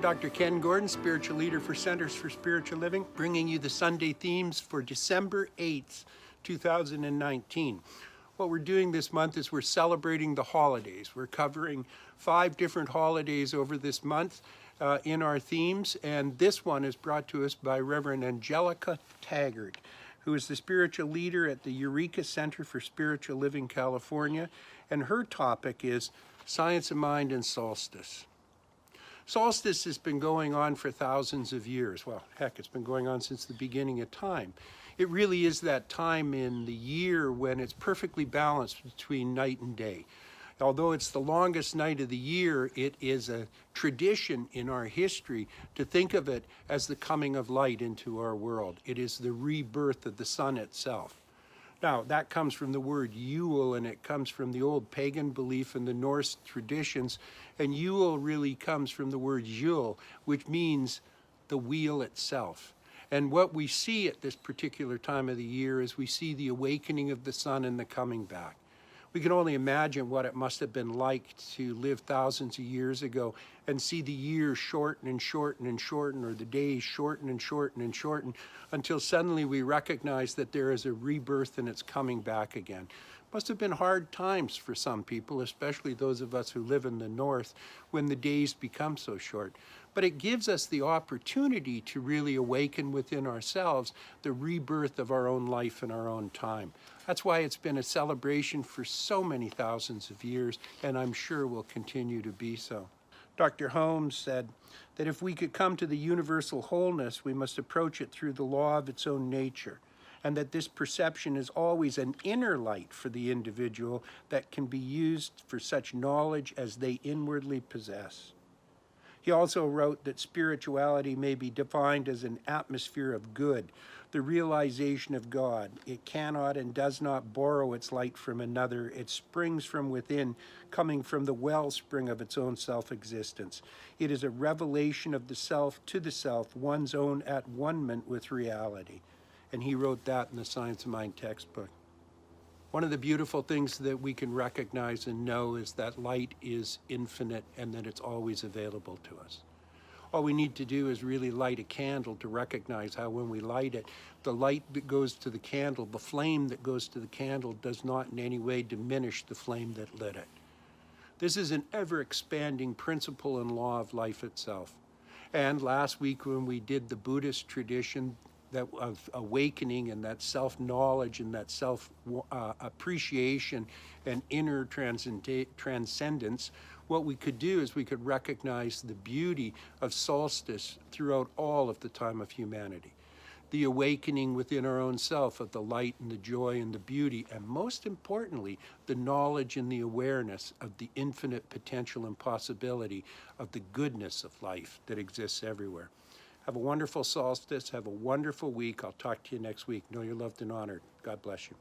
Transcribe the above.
Dr. Ken Gordon, spiritual leader for Centers for Spiritual Living, bringing you the Sunday themes for December 8th, 2019. What we're doing this month is we're celebrating the holidays. We're covering 5 different holidays over this month in our themes, and this one is brought to us by Reverend Angelica Taggart, who is the spiritual leader at the Eureka Center for Spiritual Living, California, and her topic is Science of Mind and Solstice. Solstice has been going on for thousands of years. Well, heck, it's been going on since the beginning of time. It really is that time in the year when it's perfectly balanced between night and day. Although it's the longest night of the year, it is a tradition in our history to think of it as the coming of light into our world. It is the rebirth of the sun itself. Now, that comes from the word Yule, and it comes from the old pagan belief in the Norse traditions. And Yule really comes from the word Yule, which means the wheel itself. And what we see at this particular time of the year is we see the awakening of the sun and the coming back. We can only imagine what it must have been like to live thousands of years ago and see the years shorten and shorten and shorten, or the days shorten and shorten and shorten, until suddenly we recognize that there is a rebirth and it's coming back again. Must have been hard times for some people, especially those of us who live in the north, when the days become so short. But it gives us the opportunity to really awaken within ourselves the rebirth of our own life and our own time. That's why it's been a celebration for so many thousands of years, and I'm sure will continue to be so. Dr. Holmes said that if we could come to the universal wholeness, we must approach it through the law of its own nature, and that this perception is always an inner light for the individual that can be used for such knowledge as they inwardly possess. He also wrote that spirituality may be defined as an atmosphere of good, the realization of God. It cannot and does not borrow its light from another. It springs from within, coming from the wellspring of its own self-existence. It is a revelation of the self to the self, one's own at one-ment with reality. And he wrote that in the Science of Mind textbook. One of the beautiful things that we can recognize and know is that light is infinite and that it's always available to us. All we need to do is really light a candle to recognize how when we light it, the light that goes to the candle, the flame that goes to the candle, does not in any way diminish the flame that lit it. This is an ever-expanding principle and law of life itself. And last week when we did the Buddhist tradition, that of awakening and that self-knowledge and that self-appreciation and inner transcendence, what we could do is we could recognize the beauty of solstice throughout all of the time of humanity. The awakening within our own self of the light and the joy and the beauty, and most importantly, the knowledge and the awareness of the infinite potential and possibility of the goodness of life that exists everywhere. Have a wonderful solstice. Have a wonderful week. I'll talk to you next week. Know you're loved and honored. God bless you.